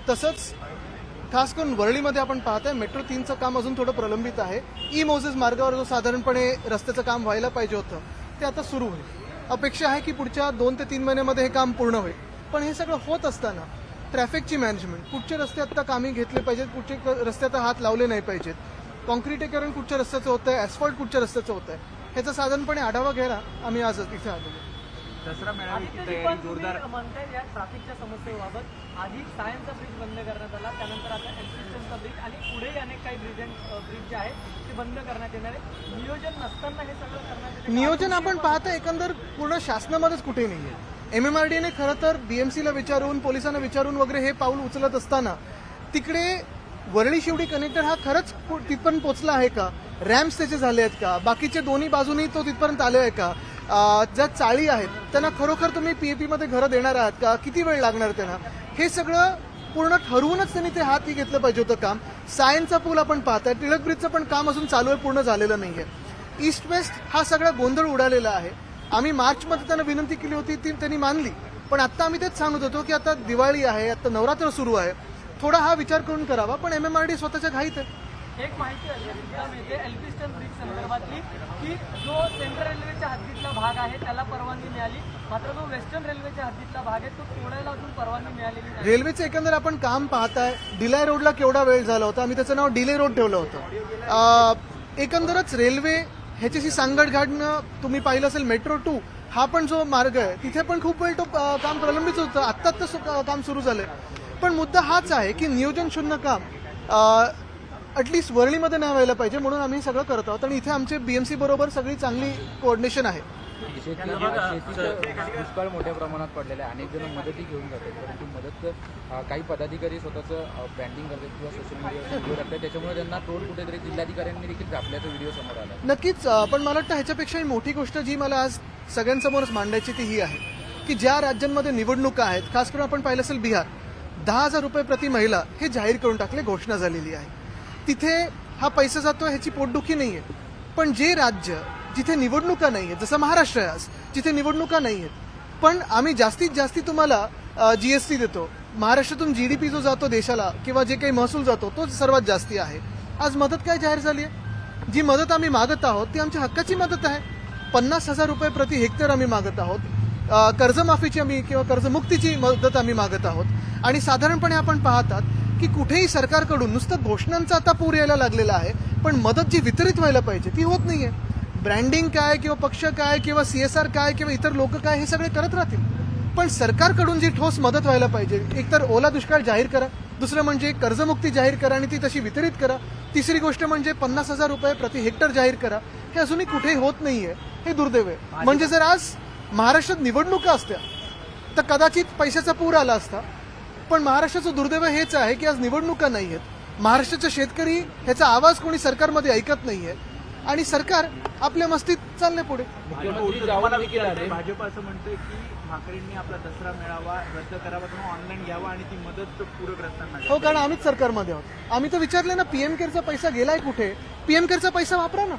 तसंच खास करून वरळीमध्ये आपण पाहताय मेट्रो 3चं काम अजून थोडं प्रलंबित आहे. ई मोझेस मार्गावर जो साधारणपणे रस्त्याचं काम व्हायला पाहिजे होतं ते आता सुरू होईल. अपेक्षा आहे की पुढच्या 2 ते 3 महिन्यामध्ये हे काम पूर्ण होईल. पण हे सगळं होत असताना ट्रॅफिकची मॅनेजमेंट, कुठचे रस्ते आता कामी घेतले पाहिजेत, कुठचे रस्ते आता हात लावले नाही पाहिजेत, कॉन्क्रिटीकरण कुठच्या रस्त्याचं होतं आहे, ॲस्फॉल्ट कुठच्या रस्त्याचं होतं आहे, ह्याचा साधारणपणे आढावा घ्यायला आम्ही आज इथे आलेलो. दसरा मेळाव्याची तयारी जोरदार. म्हणताय या ट्रॅफिकच्या समस्येबाबत आधी सायनचा ब्रिज बंद करण्यात आला, त्यानंतर आता एल्फिस्टनचा ब्रिज आणि पुढेही अनेक काही ब्रिज जे आहेत ते बंद करण्यात येणार आहे. नियोजन नसताना हे सगळं करण्यात येते. नियोजन आपण पाहता एकंदर पूर्ण शासनामध्येच कुठे नाहीये. MMRDAने खरं तर BMCला विचारून, पोलिसांना विचारून वगैरे हे पाऊल उचलत असताना तिकडे वरळी शिवडी कनेक्टर हा खरंच तिथपर्यंत पोहोचला आहे का, रॅम्प्स त्याचे झाले आहेत का, बाकीच्या दोन्ही बाजूनी तो तिथपर्यंत आले आहे का, ज्या चाळी आहेत त्यांना खरोखर तुम्ही PAP मध्ये घरं देणार आहात का, किती वेळ लागणार त्यांना, हे सगळं पूर्ण ठरवूनच त्यांनी ते हाती घेतलं पाहिजे होतं काम. सायनचा पूल आपण पाहताय, टिळक ब्रिजचं पण काम अजून चालू आहे, पूर्ण झालेलं नाहीये. ईस्ट वेस्ट हा सगळा गोंधळ उडालेला आहे. आम्ही मार्चमध्ये त्यांना विनंती केली होती, ती त्यांनी मानली, पण आता आम्ही तेच सांगत होतो की आता दिवाळी आहे, आता नवरात्र सुरू आहे, थोडा हा विचार करून करावा. पण MMRD स्वतःच्या घाईत आहे. एक माहिती मिळते एल्फिस्टन ब्रिज संदर्भातली की जो सेंट्रल रेल्वेच्या हद्दीतला भाग आहे त्याला परवानगी मिळाली, मात्र जो वेस्टर्न रेल्वेच्या हद्दीतला भाग आहे तो तोडायला अजून परवानगी मिळालेली नाही. रेल्वेचं एकंदर आपण काम पाहताय, डिलाय रोडला केवढा वेळ झाला होता, आम्ही त्याचं नाव डिले रोड ठेवलं होतं. एकंदरच रेल्वे ह्याच्याशी सांगड घालणं, तुम्ही पाहिलं असेल मेट्रो 2 हा पण जो मार्ग आहे तिथे पण खूप वेळ तो काम प्रलंबित होतं, आत्ता काम सुरू झालंय. पण मुद्दा हाच आहे की नियोजन शून्य काम ॲटलिस्ट वरळीमध्ये नाही व्हायला पाहिजे, म्हणून आम्ही सगळं करत आहोत. आणि इथे आमचे BMC बरोबर सगळी चांगली कोऑर्डिनेशन आहे. शेतीचं दुष्काळ मोठ्या प्रमाणात पडलेला आहे, अनेक जण मदती घेऊन जातात, परंतु मदत काही पदाधिकारी स्वतःचं ब्रँडिंग करतात किंवा सोशल मीडियावर व्हिडिओ टाकतात, त्याच्यामुळे त्यांना टोल कुठेतरी जिल्हाधिकाऱ्यांनी देखील झापल्याचा व्हिडिओ समोर आला. नक्कीच, पण मला वाटतं ह्याच्यापेक्षाही मोठी गोष्ट जी मला आज सगळ्यांसमोरच मांडायची ती ही आहे की ज्या राज्यांमध्ये निवडणुका आहेत, खास करून आपण पाहिलं असेल बिहार, 10,000 रुपये प्रति महिला हे जाहीर करून टाकले, घोषणा झालेली आहे. तिथे हा पैसा जातो ह्याची पोटदुखी नाहीये. पण जे राज्य जिथे निवडणुका नाही आहेत, जसं महाराष्ट्र आहे आज, जिथे निवडणुका नाही आहेत, पण आम्ही जास्तीत जास्त तुम्हाला GST देतो, महाराष्ट्रातून GDP जो जातो देशाला किंवा जे काही महसूल जातो तो सर्वात जास्ती आहे. आज मदत काय जाहीर झाली आहे? जी मदत आम्ही मागत आहोत ती आमच्या हक्काची मदत आहे. 50,000 रुपये प्रति हेक्टर आम्ही मागत आहोत. कर्जमाफीची आम्ही किंवा कर्जमुक्तीची मदत आम्ही मागत आहोत. आणि साधारणपणे आपण पाहतात की कुठेही सरकारकडून नुसतं घोषणांचा आता पूर यायला लागलेला आहे, पण मदत जी वितरित व्हायला पाहिजे ती होत नाहीये. ब्रँडिंग काय किंवा पक्ष काय किंवा CSR काय किंवा इतर लोक काय हे सगळे करत राहतील, पण सरकारकडून जी ठोस मदत व्हायला पाहिजे, एकतर ओला दुष्काळ जाहीर करा, दुसरं म्हणजे कर्जमुक्ती जाहीर करा आणि ती तशी वितरित करा, तिसरी गोष्ट म्हणजे 50,000 रुपये प्रति हेक्टर जाहीर करा. हे अजूनही कुठेही होत नाहीये, हे दुर्दैव आहे. म्हणजे जर आज महाराष्ट्रात निवडणुका असत्या तर कदाचित पैशाचा पूर आला असता, पण महाराष्ट्राचं दुर्दैव हेच आहे की आज निवडणुका नाही आहेत. महाराष्ट्राचे शेतकरी ह्याचा आवाज कोणी सरकारमध्ये ऐकत नाहीये आणि सरकार आपल्या मस्तीत चालले पुढे. भाजप असं म्हणतोय की ठाकरेंनी आपला दसरा मेळावा रद्द करावा किंवा ऑनलाईन घ्यावा आणि ती मदत पूरग्रस्तांना. हो, कारण आम्हीच सरकारमध्ये आहोत. आम्ही तर विचारले ना PM केअरचा पैसा गेलाय कुठे, PM केअरचा पैसा वापरा ना.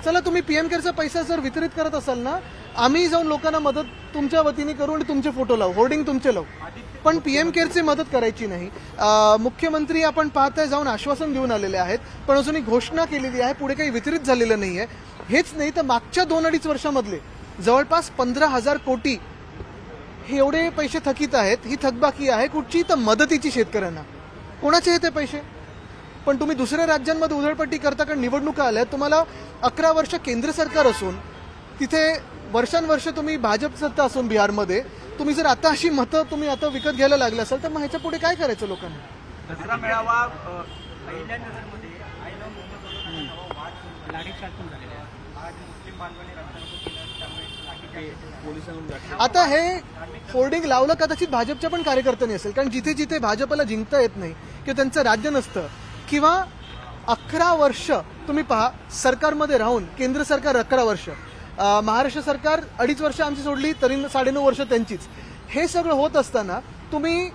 चला, तुम्ही PM केअरचा पैसा जर वितरित करत असाल ना, आम्ही जाऊन लोकांना मदत तुमच्या वतीने करू आणि तुमचे फोटो लावू, होर्डिंग तुमचे लावू, पण PM केअरची मदत करायची नाही. मुख्यमंत्री आपण पाहताय जाऊन आश्वासन देऊन आलेले आहेत, पण अजूनही घोषणा केलेली आहे, पुढे काही वितरित झालेलं नाहीये. हेच नाही तर मागच्या 2-2.5 वर्षामधले जवळपास 15,000 कोटी हे एवढे पैसे थकीत आहेत. ही थकबाकी आहे कुठची, तर मदतीची शेतकऱ्यांना. कोणाचे हे ते पैसे? पण तुम्ही दुसऱ्या राज्यांमध्ये उधळपट्टी करता, कारण निवडणुका आल्या. तुम्हाला 11 वर्ष केंद्र सरकार असून तिथे वर्षानुवर्ष तुम्ही भाजप सत्ता असून बिहारमध्ये तुम्ही जर आता अशी मतं तुम्ही आता विकत घ्यायला लागले असाल तर मग ह्याच्या पुढे काय करायचं लोकांना? दसरा मेळावा आता हे होर्डिंग लावलं कदाचित भाजपच्या पण कार्यकर्त्यांनी असेल, कारण जिथे जिथे भाजपला जिंकता येत नाही किंवा त्यांचं राज्य नसतं किंवा 11 वर्ष तुम्ही पहा सरकारमध्ये राहून, केंद्र सरकार 11 वर्ष, महाराष्ट्र सरकार 2.5 वर्ष आमची सोडली तरी 9.5 वर्ष त्यांचीच. हे सगळं होत असताना तुम्ही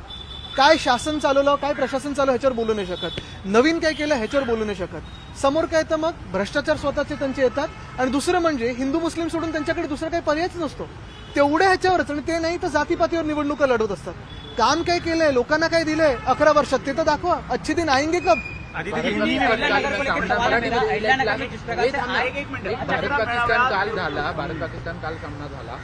काय शासन चालवलं, काय प्रशासन चालवलं ह्याच्यावर बोलू नाही शकत, नवीन काय केलं ह्याच्यावर बोलू नाही शकत. समोर काय तर मग भ्रष्टाचार स्वतःचे त्यांचे येतात आणि दुसरं म्हणजे हिंदू मुस्लिम सोडून त्यांच्याकडे दुसरा काही पर्यायच नसतो. तेवढ्या ह्याच्यावरच आणि ते नाही तर जातीपातीवर निवडणुका लढवत असतात. काम काय केलंय, लोकांना काय दिलंय 11 वर्षात ते तर दाखवा. अच्छे दिन आएंगे कब? भारत पाकिस्तान काल झाला, भारत पाकिस्तान काल सामना झाला.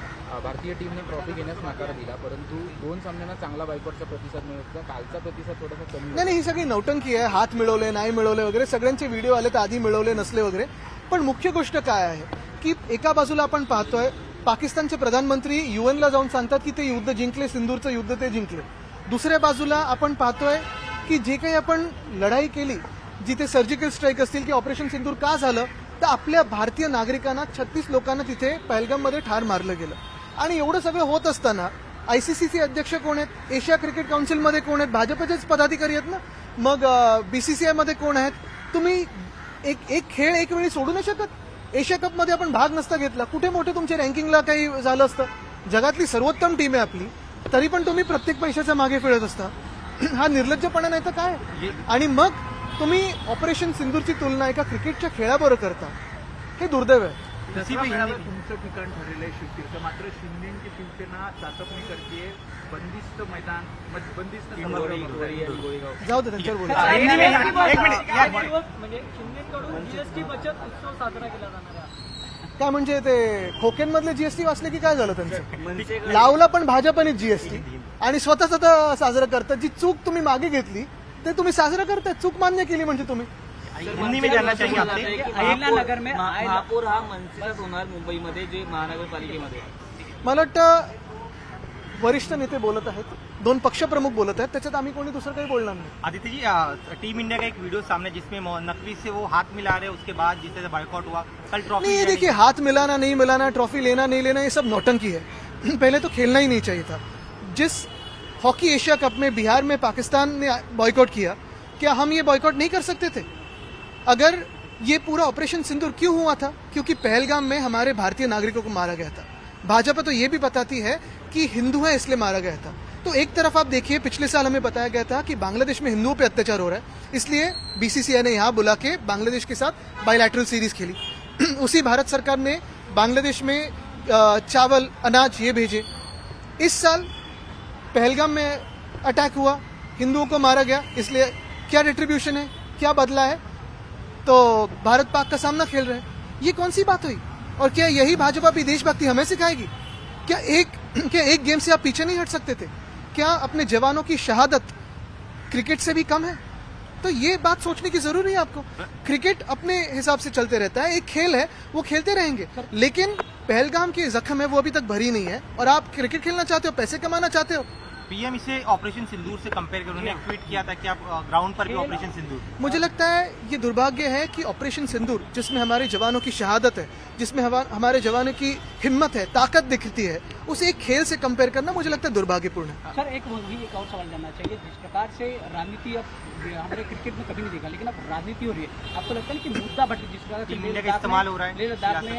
भारतीय टीमने ट्रॉफी घेण्यास नकार दिला, परंतु 2 सामन्यांना चांगला बायकॉटचा प्रतिसाद मिळत होता. कालचा प्रतिसाद थोडासा कमी होता. नाही, ही सगळी नौटंकी आहे. हात मिळवले नाही मिळवले वगैरे सगळ्यांचे व्हिडिओ आले तर आधी मिळवले नसले वगैरे. पण मुख्य गोष्ट काय आहे की एका बाजूला आपण पाहतोय पाकिस्तानचे प्रधानमंत्री युएनला जाऊन सांगतात की ते युद्ध जिंकले, सिंदूरचं युद्ध ते जिंकले. दुसऱ्या बाजूला आपण पाहतोय की जे काही आपण लढाई केली, जिथे सर्जिकल स्ट्राईक असतील की ऑपरेशन सिंदूर का झालं, तर आपल्या भारतीय नागरिकांना 36 लोकांना तिथे पहलगाममध्ये ठार मारलं गेलं. आणि एवढं सगळं होत असताना आयसीसीचे अध्यक्ष कोण आहेत, एशिया क्रिकेट काउन्सिलमध्ये कोण आहेत, भाजपचेच पदाधिकारी आहेत ना, मग बीसीसीआयमध्ये कोण आहेत. तुम्ही एक खेळ एक वेळी सोडू नाही शकत. एशिया कपमध्ये आपण भाग नसता घेतला, कुठे मोठे तुमच्या रँकिंगला काही झालं असतं. जगातली सर्वोत्तम टीम आहे आपली, तरी पण तुम्ही प्रत्येक पैशाच्या मागे फिरत असता. हा निर्लज्जपणा नाही तर काय. आणि मग तुम्ही ऑपरेशन सिंदूरची तुलना एका क्रिकेटच्या खेळाबरोबर करता, हे दुर्दैव आहे. दसरा मेळाव्यात तुमचं ठिकाण ठरलेलं आहे शिवतीर्थ, मात्र शिंदेची शिवसेना चाचपणी करते. बंदिस्त मैदान, बंदिस्त समारंभ. जाऊ दे त्यांच्यावर बोलू. म्हणजे शिंदेकडून जीएसटी बचत उत्सव साजरा केला जाणार आहे. काय म्हणजे ते खोकेनमधले जीएसटी वाचले की काय झालं त्यांचं? लावला पण भाजपने जीएसटी आणि स्वतःच आता साजरं करतात. जी चूक तुम्ही मागे घेतली ते तुम्ही साजरं करताय. चूक मान्य केली म्हणजे तुम्ही. हिंदी में जानना चाहिए आपने अहिल्या नगर में महापौर हा मनसेचाच होणार मुंबईमध्ये, जे महानगरपालिकेमध्ये. मला वाटतं वरिष्ठ नेते बोलत आहेत, 2 पक्षप्रमुख बोलत आहेत, त्याच्यात आम्ही कोणी दुसरं काही बोलणार नाही. आदित्य जी, टीम इंडिया का एक वीडियो सामने जिसमें नकवी से वो हाथ मिला रहे, उसके बाद जिससे बॉयकॉट हुआ, कल ट्रॉफी नहीं, ये देखिए हाथ मिलाना नहीं मिलाना, ट्रॉफी लेना नहीं लेना, ये सब नौटंकी है. पहले तो खेलना ही नहीं चाहिए था. जिस हॉकी एशिया कप में बिहार में पाकिस्तान ने बॉयकॉट किया, क्या हम ये बॉयकॉट नहीं कर सकते थे? अगर ये पूरा ऑपरेशन सिंदूर क्यों हुआ था? क्योंकि पहलगाम में हमारे भारतीय नागरिकों को मारा गया था. भाजपा तो ये भी बताती है कि हिंदू है इसलिए मारा गया था. तो एक तरफ आप देखिए, पिछले साल हमें बताया गया था कि बांग्लादेश में हिंदुओं पे अत्याचार हो रहा है, इसलिए बीसीसीआई ने यहाँ बुला के बांग्लादेश के साथ बायलैटरल सीरीज खेली. उसी भारत सरकार ने बांग्लादेश में चावल अनाज ये भेजे. इस साल पहलगाम में अटैक हुआ, हिंदुओं को मारा गया, इसलिए क्या रिट्रीब्यूशन है, क्या बदला है? तो भारत पाक का सामना खेल रहे हैं. ये कौन सी बात हुई? और क्या यही भाजपा भी देशभक्ति हमें सिखाएगी? क्या एक गेम से आप पीछे नहीं हट सकते थे? क्या अपने जवानों की शहादत क्रिकेट से भी कम है? तो ये बात सोचने की जरूरी है आपको. क्रिकेट अपने हिसाब से चलते रहता है, एक खेल है, वो खेलते रहेंगे. लेकिन पहलगाम की जख्म है वो अभी तक भरी नहीं है, और आप क्रिकेट खेलना चाहते हो, पैसे कमाना चाहते हो. पीएम इसे ऑपरेशन सिंदूर से कंपेयर कर, उन्होंने एक ट्वीट किया था कि आप ग्राउंड पर भी ऑपरेशन सिंदूर. मुझे लगता है ये दुर्भाग्य है कि ऑपरेशन सिंदूर, जिसमें हमारे जवानों की शहादत है, जिसमें हमारे जवानों की हिम्मत है, ताकत दिखती है, उसे एक खेल से कंपेयर करना मुझे लगता है दुर्भाग्यपूर्ण है. सर एक और सवाल जानना चाहिए. जिस प्रकार से राजनीति अब हमारे क्रिकेट में कभी नहीं देखा, लेकिन अब राजनीति हो रही है, आपको लगता है कि मुद्दा भटक, जिस प्रकार से टीम इंडिया का इस्तेमाल हो रहा है, लेह लद्दाख में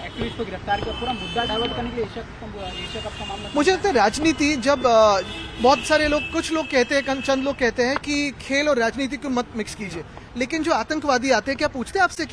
एक्टिविस्ट को गिरफ्तार किया, पूरा मुद्दा डाइवर्ट करने के लिए एशिया कप का मामला. मुझे लगता है राजनीति जब बहुत सारे लोग, कुछ लोग कहते हैं, चंद लोग कहते हैं कि खेल और राजनीति को मत मिक्स कीजिए, लेकिन जो आतंकवादी आते हैं क्या पूछते हैं आपसे कि